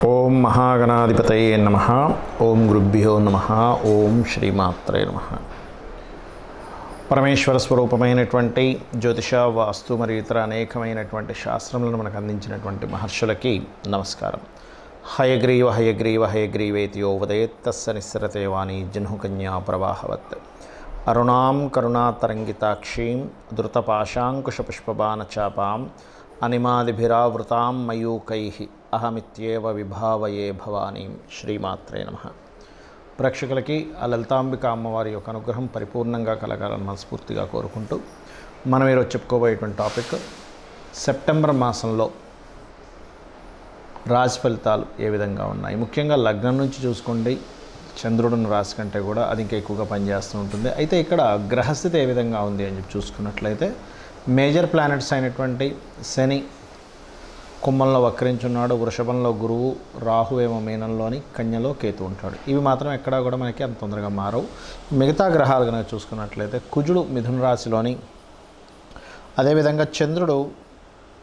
ఓం మహాగణాధిపతయే నమః. ఓం గురుభ్యో నమః. ఓం శ్రీమాత్రే నమః. పరమేశ్వర స్వరూపమైనటువంటి జ్యోతిష, వాస్తు మరియు ఇతర అనేకమైనటువంటి శాస్త్రములను మనకు అందించినటువంటి మహర్షులకి నమస్కారం. హయగ్రీవ హయగ్రీవ హయగ్రీవేతి యో వదేత్ తస్య నిస్సరతే వాణి జహ్నుకన్యా ప్రవాహవత్. అరుణాం కరుణాతరంగితాక్షీం ధృతపాశాంకుశపుష్పబాణచాపాం అనిమాదిభిరావృతాం మయూకైః అహమిత్యేవ విభావయే భవానీం. శ్రీమాత్రే నమః. ప్రేక్షకులకి ఆ లలితాంబిక అమ్మవారి యొక్క అనుగ్రహం పరిపూర్ణంగా కలగాలని మనస్ఫూర్తిగా కోరుకుంటూ మనం ఈరోజు చెప్పుకోబోయేటువంటి టాపిక్ సెప్టెంబర్ మాసంలో రాశి ఫలితాలు ఏ విధంగా ఉన్నాయి. ముఖ్యంగా లగ్నం నుంచి చూసుకోండి, చంద్రుడిని రాశి కంటే కూడా అది ఇంకా ఎక్కువగా పనిచేస్తూ ఉంటుంది. అయితే ఇక్కడ గ్రహస్థితి ఏ విధంగా ఉంది అని చెప్పి చూసుకున్నట్లయితే మేజర్ ప్లానెట్స్ అయినటువంటి శని కుంభంలో వక్రించున్నాడు, వృషభంలో గురువు, రాహు ఏమో మీనంలోని, కన్యలో కేతు ఉంటాడు. ఇవి మాత్రం ఎక్కడా కూడా మనకి అంత తొందరగా మారవు. మిగతా గ్రహాలు కనుక చూసుకున్నట్లయితే కుజుడు మిథున రాశిలోని, అదేవిధంగా చంద్రుడు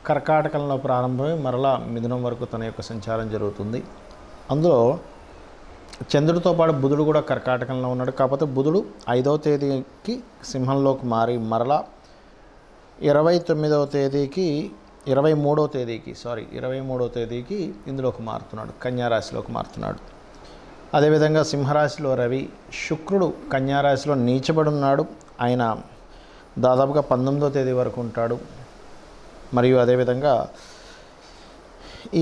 కర్కాటకంలో ప్రారంభమై మరలా మిథునం వరకు తన యొక్క సంచారం జరుగుతుంది. అందులో చంద్రుడితో పాటు బుధుడు కూడా కర్కాటకంలో ఉన్నాడు. కాకపోతే బుధుడు 5వ తేదీకి సింహంలోకి మారి మరలా 23వ తేదీకి ఇందులోకి మారుతున్నాడు, కన్యారాశిలోకి మారుతున్నాడు. అదేవిధంగా సింహరాశిలో రవి, శుక్రుడు కన్యారాశిలో నీచబడి ఉన్నాడు. ఆయన దాదాపుగా 19వ తేదీ వరకు ఉంటాడు. మరియు అదేవిధంగా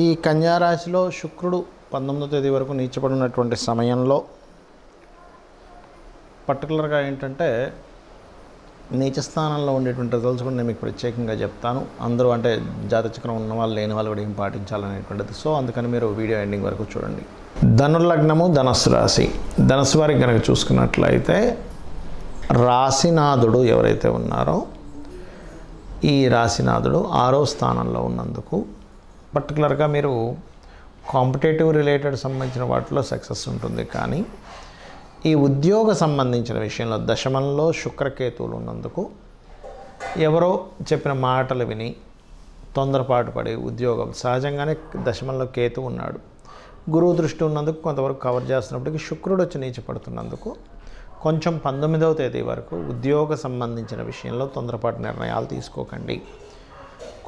ఈ కన్యారాశిలో శుక్రుడు 19వ తేదీ వరకు నీచబడి ఉన్నటువంటి సమయంలో పర్టికులర్గా ఏంటంటే నీచ స్థానంలో ఉండేటువంటి రిజల్ట్స్ కూడా నేను మీకు ప్రత్యేకంగా చెప్తాను. అందరూ అంటే జాతచక్రం ఉన్న వాళ్ళు లేని వాళ్ళు కూడా ఏం పాటించాలనేటువంటిది. సో అందుకని మీరు వీడియో ఎండింగ్ వరకు చూడండి. ధనుర్లగ్నము, ధనస్సు రాశి. ధనస్సు వారికి కనుక చూసుకున్నట్లయితే రాశినాథుడు ఎవరైతే ఉన్నారో ఈ రాశినాథుడు 6వ స్థానంలో ఉన్నందుకు పర్టికులర్గా మీరు కాంపిటేటివ్ రిలేటెడ్ సంబంధించిన వాటిలో సక్సెస్ ఉంటుంది. కానీ ఈ ఉద్యోగ సంబంధించిన విషయంలో దశమంలో శుక్రకేతువులు ఉన్నందుకు ఎవరో చెప్పిన మాటలు విని తొందరపాటు పడి ఉద్యోగం, సహజంగానే దశమంలో కేతు ఉన్నాడు, గురువు దృష్టి ఉన్నందుకు కొంతవరకు కవర్ చేస్తున్నప్పటికీ శుక్రుడు వచ్చి నీచపడుతున్నందుకు కొంచెం 19వ తేదీ వరకు ఉద్యోగ సంబంధించిన విషయంలో తొందరపాటు నిర్ణయాలు తీసుకోకండి.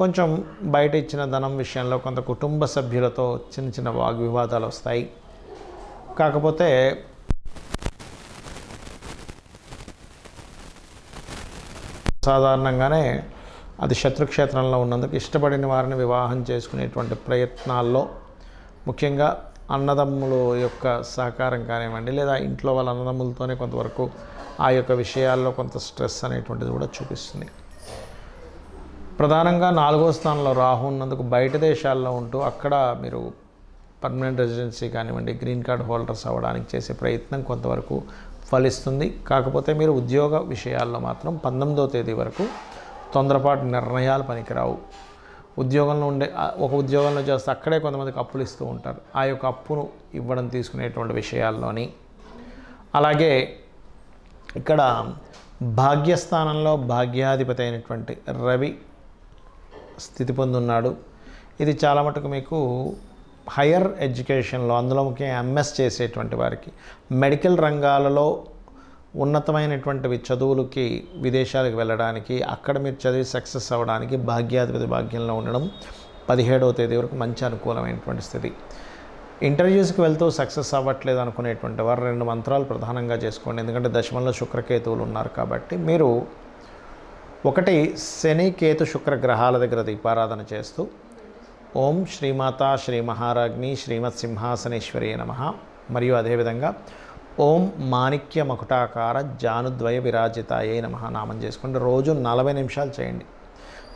కొంచెం బయట ఇచ్చిన ధనం విషయంలో కొంత కుటుంబ సభ్యులతో చిన్న చిన్న వాగ్వివాదాలు వస్తాయి. కాకపోతే సాధారణంగానే అది శత్రుక్షేత్రంలో ఉన్నందుకు ఇష్టపడిన వారిని వివాహం చేసుకునేటువంటి ప్రయత్నాల్లో ముఖ్యంగా అన్నదమ్ముల యొక్క సహకారం కానివ్వండి, లేదా ఇంట్లో వాళ్ళ అన్నదమ్ములతోనే కొంతవరకు ఆ యొక్క విషయాల్లో కొంత స్ట్రెస్ అనేటువంటిది కూడా చూపిస్తుంది. ప్రధానంగా 4వ స్థానంలో రాహు ఉన్నందుకు బయట దేశాల్లో ఉంటూ అక్కడ మీరు పర్మనెంట్ రెసిడెన్సీ కానివ్వండి, గ్రీన్ కార్డ్ హోల్డర్స్ అవ్వడానికి చేసే ప్రయత్నం కొంతవరకు ఫలిస్తుంది. కాకపోతే మీరు ఉద్యోగ విషయాల్లో మాత్రం 19వ తేదీ వరకు తొందరపాటు నిర్ణయాలు పనికిరావు. ఉద్యోగంలో ఉండే ఒక ఉద్యోగంలో చేస్తే అక్కడే కొంతమందికి అప్పులు ఇస్తూ ఉంటారు. ఆ యొక్క అప్పును ఇవ్వడం తీసుకునేటువంటి విషయాల్లోని, అలాగే ఇక్కడ భాగ్యస్థానంలో భాగ్యాధిపతి అయినటువంటి రవి స్థితి పొందున్నాడు. ఇది చాలా మటుకు మీకు హయ్యర్ ఎడ్యుకేషన్లో, అందులో ముఖ్యంగా ఎంఎస్ చేసేటువంటి వారికి, మెడికల్ రంగాలలో ఉన్నతమైనటువంటివి చదువులకి విదేశాలకు వెళ్ళడానికి, అక్కడ మీరు చదివి సక్సెస్ అవ్వడానికి భాగ్యాధిపతి భాగ్యంలో ఉండడం 17వ తేదీ వరకు మంచి అనుకూలమైనటువంటి స్థితి. ఇంటర్వ్యూస్కి వెళ్తూ సక్సెస్ అవ్వట్లేదు అనుకునేటువంటి వారు 2 మంత్రాలు ప్రధానంగా చేసుకోండి. ఎందుకంటే దశమంలో శుక్రకేతువులు ఉన్నారు కాబట్టి మీరు ఒకటి శని, కేతు, శుక్ర గ్రహాల దగ్గర దీపారాధన చేస్తూ ఓం శ్రీమాతా శ్రీ మహారాజ్ఞి శ్రీమత్ సింహాసనేశ్వరి నమః, మరియు అదేవిధంగా ఓం మాణిక్య మకుటాకార జానుద్వయ విరాజితాయే నమః నామం చేసుకోండి. రోజు 40 నిమిషాలు చేయండి.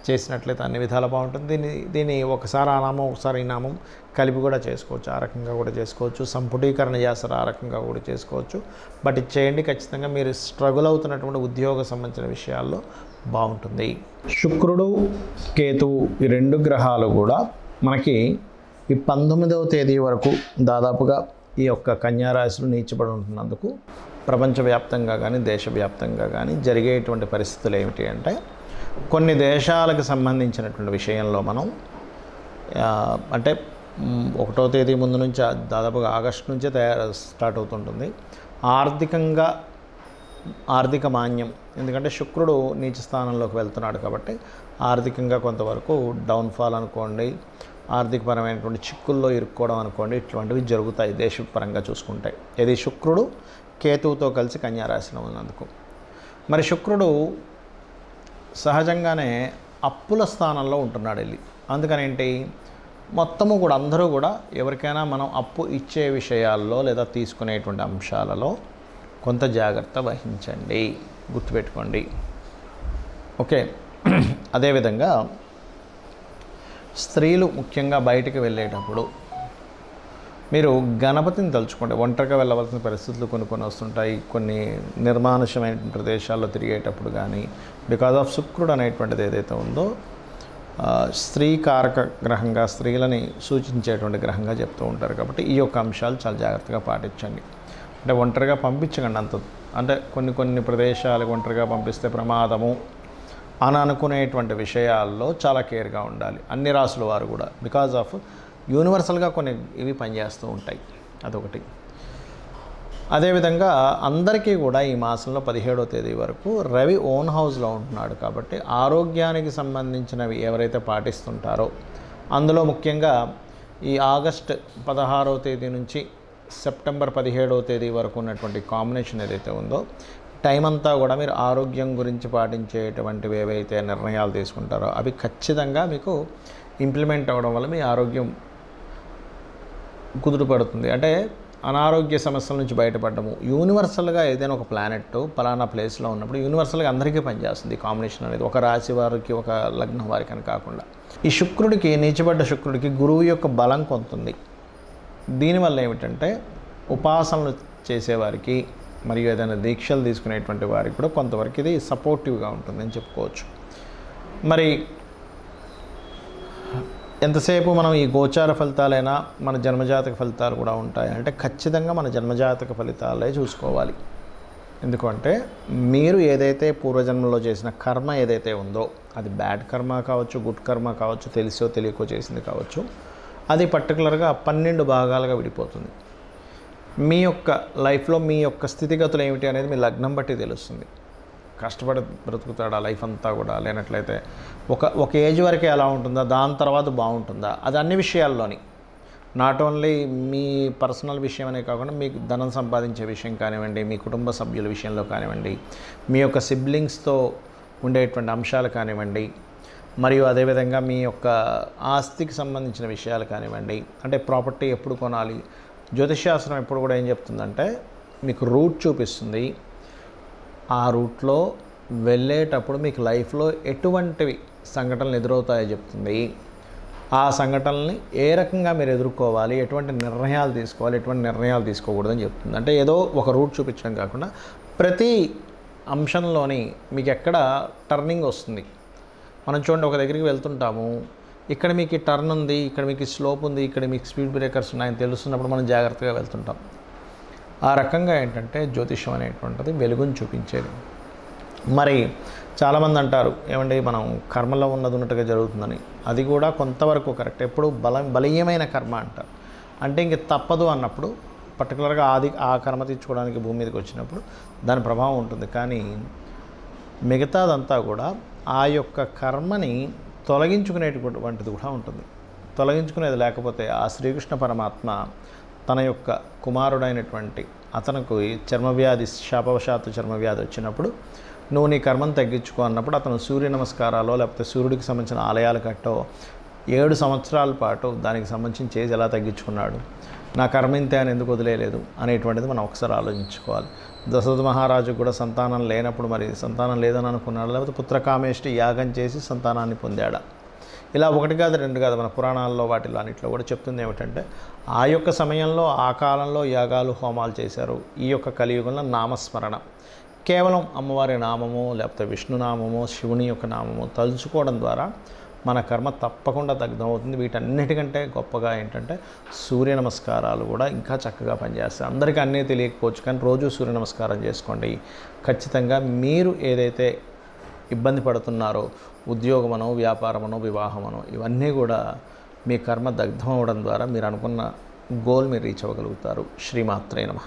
చేసినట్లయితే అన్ని విధాలు బాగుంటుంది. దీన్ని ఒకసారి ఆ నామం ఒకసారి ఈ నామం కలిపి కూడా చేసుకోవచ్చు, ఆ రకంగా కూడా చేసుకోవచ్చు. సంపుటీకరణ చేస్తారు, ఆ రకంగా కూడా చేసుకోవచ్చు. బట్ ఇది చేయండి. ఖచ్చితంగా మీరు స్ట్రగుల్ అవుతున్నటువంటి ఉద్యోగ సంబంధించిన విషయాల్లో బాగుంటుంది. శుక్రుడు, కేతువు ఈ 2 గ్రహాలు కూడా మనకి ఈ 19వ తేదీ వరకు దాదాపుగా ఈ యొక్క కన్యారాశిలో నీచబడి ఉంటున్నందుకు ప్రపంచవ్యాప్తంగా కానీ దేశవ్యాప్తంగా కానీ జరిగేటువంటి పరిస్థితులు ఏమిటి అంటే, కొన్ని దేశాలకు సంబంధించినటువంటి విషయంలో మనం అంటే 1వ తేదీ ముందు నుంచి దాదాపుగా ఆగస్టు నుంచే స్టార్ట్ అవుతుంటుంది. ఆర్థిక మాన్యం, ఎందుకంటే శుక్రుడు నీచ స్థానంలోకి వెళ్తున్నాడు కాబట్టి ఆర్థికంగా కొంతవరకు డౌన్ఫాల్ అనుకోండి, ఆర్థికపరమైనటువంటి చిక్కుల్లో ఇరుక్కోవడం అనుకోండి, ఇట్లాంటివి జరుగుతాయి దేశపరంగా చూసుకుంటే. ఇది శుక్రుడు కేతువుతో కలిసి కన్యారాశిలో ఉన్నందుకు. మరి శుక్రుడు సహజంగానే అప్పుల స్థానంలో ఉంటున్నాడు వెళ్ళి. అందుకని ఏంటి, మొత్తము కూడా అందరూ కూడా ఎవరికైనా మనం అప్పు ఇచ్చే విషయాల్లో లేదా తీసుకునేటువంటి అంశాలలో కొంత జాగ్రత్త వహించండి, గుర్తుపెట్టుకోండి. ఓకే. అదేవిధంగా స్త్రీలు ముఖ్యంగా బయటికి వెళ్ళేటప్పుడు మీరు గణపతిని తలుచుకోండి. ఒంటరిగా వెళ్ళవలసిన పరిస్థితులు కొన్ని వస్తుంటాయి. కొన్ని నిర్మానుషమైన ప్రదేశాల్లో తిరిగేటప్పుడు కానీ, బికాజ్ ఆఫ్ శుక్రుడు అనేటువంటిది ఏదైతే ఉందో స్త్రీకారక గ్రహంగా, స్త్రీలని సూచించేటువంటి గ్రహంగా చెప్తూ ఉంటారు. కాబట్టి ఈ యొక్క అంశాలు చాలా జాగ్రత్తగా పాటించండి. అంటే ఒంటరిగా పంపించకండి అంత, అంటే కొన్ని ప్రదేశాలకు ఒంటరిగా పంపిస్తే ప్రమాదము అని అనుకునేటువంటి విషయాల్లో చాలా కేర్గా ఉండాలి అన్ని రాసుల వారు కూడా. బికాజ్ ఆఫ్ యూనివర్సల్గా కొన్ని ఇవి పనిచేస్తూ ఉంటాయి, అదొకటి. అదేవిధంగా అందరికీ కూడా ఈ మాసంలో 17వ తేదీ వరకు రవి ఓన్ హౌస్లో ఉంటున్నాడు కాబట్టి ఆరోగ్యానికి సంబంధించినవి ఎవరైతే పాటిస్తుంటారో, అందులో ముఖ్యంగా ఈ ఆగస్ట్ 16వ తేదీ నుంచి సెప్టెంబర్ 17వ తేదీ వరకు ఉన్నటువంటి కాంబినేషన్ ఏదైతే ఉందో, టైం అంతా కూడా మీరు ఆరోగ్యం గురించి పాటించేటువంటివి ఏవైతే నిర్ణయాలు తీసుకుంటారో అవి ఖచ్చితంగా మీకు ఇంప్లిమెంట్ అవ్వడం వల్ల మీ ఆరోగ్యం కుదురుపడుతుంది. అంటే అనారోగ్య సమస్యల నుంచి బయటపడము. యూనివర్సల్గా ఏదైనా ఒక ప్లానెట్ పలానా ప్లేస్లో ఉన్నప్పుడు యూనివర్సల్గా అందరికీ పనిచేస్తుంది ఈ కాంబినేషన్ అనేది, ఒక రాశి వారికి ఒక లగ్నం వారికి అని కాకుండా. ఈ శుక్రుడికి, నీచబడ్డ శుక్రుడికి గురువు యొక్క బలం కొంతుంది. దీనివల్ల ఏమిటంటే ఉపాసనలు చేసేవారికి మరియు ఏదైనా దీక్షలు తీసుకునేటువంటి వారికి కూడా కొంతవరకు ఇది సపోర్టివ్గా ఉంటుందని చెప్పుకోవచ్చు. మరి ఎంతసేపు మనం ఈ గోచార ఫలితాలైనా మన జన్మజాతక ఫలితాలు కూడా ఉంటాయి అంటే ఖచ్చితంగా మన జన్మజాతక ఫలితాలే చూసుకోవాలి. ఎందుకంటే మీరు ఏదైతే పూర్వజన్మలో చేసిన కర్మ ఏదైతే ఉందో, అది బ్యాడ్ కర్మ కావచ్చు, గుడ్ కర్మ కావచ్చు, తెలిసో తెలియకో చేసింది కావచ్చు, అది పర్టికులర్గా 12 భాగాలుగా విడిపోతుంది. మీ యొక్క లైఫ్లో మీ యొక్క స్థితిగతులు ఏమిటి అనేది మీ లగ్నం బట్టి తెలుస్తుంది. కష్టపడి బ్రతుకుతాడా లైఫ్ అంతా కూడా, లేనట్లయితే ఒక ఏజ్ వరకే ఎలా ఉంటుందా, దాని తర్వాత బాగుంటుందా, అది అన్ని విషయాల్లోని, నాట్ ఓన్లీ మీ పర్సనల్ విషయం అనే కాకుండా మీకు ధనం సంపాదించే విషయం కానివ్వండి, మీ కుటుంబ సభ్యుల విషయంలో కానివ్వండి, మీ యొక్క సిబ్లింగ్స్తో ఉండేటువంటి అంశాలు కానివ్వండి, మరియు అదేవిధంగా మీ యొక్క ఆస్తికి సంబంధించిన విషయాలు కానివ్వండి, అంటే ప్రాపర్టీ ఎప్పుడు కొనాలి, జ్యోతిష్శాస్త్రం ఎప్పుడు కూడా ఏం చెప్తుందంటే మీకు రూట్ చూపిస్తుంది. ఆ రూట్లో వెళ్ళేటప్పుడు మీకు లైఫ్లో ఎటువంటివి సంఘటనలు ఎదురవుతాయో చెప్తుంది. ఆ సంఘటనల్ని ఏ రకంగా మీరు ఎదుర్కోవాలి, ఎటువంటి నిర్ణయాలు తీసుకోవాలి, ఎటువంటి నిర్ణయాలు తీసుకోకూడదని చెప్తుంది. అంటే ఏదో ఒక రూట్ చూపించడం కాకుండా ప్రతి అంశంలోని మీకు ఎక్కడ టర్నింగ్ వస్తుంది. మనం చూడండి, ఒక దగ్గరికి వెళ్తుంటాము, ఇక్కడ మీకు ఈ టర్న్ ఉంది, ఇక్కడ మీకు స్లోప్ ఉంది, ఇక్కడ మీకు స్పీడ్ బ్రేకర్స్ ఉన్నాయని తెలుస్తున్నప్పుడు మనం జాగ్రత్తగా వెళ్తుంటాం. ఆ రకంగా ఏంటంటే జ్యోతిష్యం అనేటువంటిది వెలుగుని చూపించేది. మరి చాలామంది అంటారు ఏమండి మనం కర్మలో ఉన్నట్టుగా జరుగుతుందని. అది కూడా కొంతవరకు కరెక్ట్. ఎప్పుడు బలీయమైన కర్మ అంటారు, అంటే ఇంక తప్పదు అన్నప్పుడు, పర్టికులర్గా ఆ కర్మ తీర్చుకోవడానికి భూమి మీదకి వచ్చినప్పుడు దాని ప్రభావం ఉంటుంది. కానీ మిగతాదంతా కూడా ఆ యొక్క కర్మని తొలగించుకునేటువంటిది కూడా ఉంటుంది. తొలగించుకునేది లేకపోతే ఆ శ్రీకృష్ణ పరమాత్మ తన యొక్క కుమారుడైనటువంటి అతనికి చర్మవ్యాధి, శాపవశాత్తు చర్మవ్యాధి వచ్చినప్పుడు నువ్వు నీ కర్మను తగ్గించుకో అన్నప్పుడు అతను సూర్య నమస్కారాలో లేకపోతే సూర్యుడికి సంబంధించిన ఆలయాలు కట్టో 7 సంవత్సరాల పాటు దానికి సంబంధించిన చేసి ఎలా తగ్గించుకున్నాడు, నా కర్మ ఇంతే అని ఎందుకు వదిలేయలేదు అనేటువంటిది మనం ఒకసారి ఆలోచించుకోవాలి. దశరథ మహారాజు కూడా సంతానం లేనప్పుడు మరి సంతానం లేదని అనుకున్నాడు, లేకపోతే పుత్రకామేష్టి యాగం చేసి సంతానాన్ని పొందాడా? ఇలా 1 కాదు 2 కాదు, మన పురాణాల్లో వాటిలో అన్నింటిలో కూడా చెప్తుంది ఏమిటంటే ఆ యొక్క సమయంలో ఆ కాలంలో యాగాలు హోమాలు చేశారు. ఈ యొక్క కలియుగంలో నామస్మరణ, కేవలం అమ్మవారి నామము లేకపోతే విష్ణునామము శివుని యొక్క నామము తలుచుకోవడం ద్వారా మన కర్మ తప్పకుండా దగ్ధమవుతుంది. వీటన్నిటికంటే గొప్పగా ఏంటంటే సూర్య నమస్కారాలు కూడా ఇంకా చక్కగా పనిచేస్తాయి. అందరికీ అన్నీ తెలియకపోవచ్చు, కానీ రోజు సూర్య నమస్కారం చేసుకోండి. ఖచ్చితంగా మీరు ఏదైతే ఇబ్బంది పడుతున్నారో, ఉద్యోగమనో వ్యాపారమనో వివాహమనో, ఇవన్నీ కూడా మీ కర్మ దగ్ధం అవ్వడం ద్వారా మీరు అనుకున్న గోల్ మీరు రీచ్ అవ్వగలుగుతారు. శ్రీమాత్రే నమః.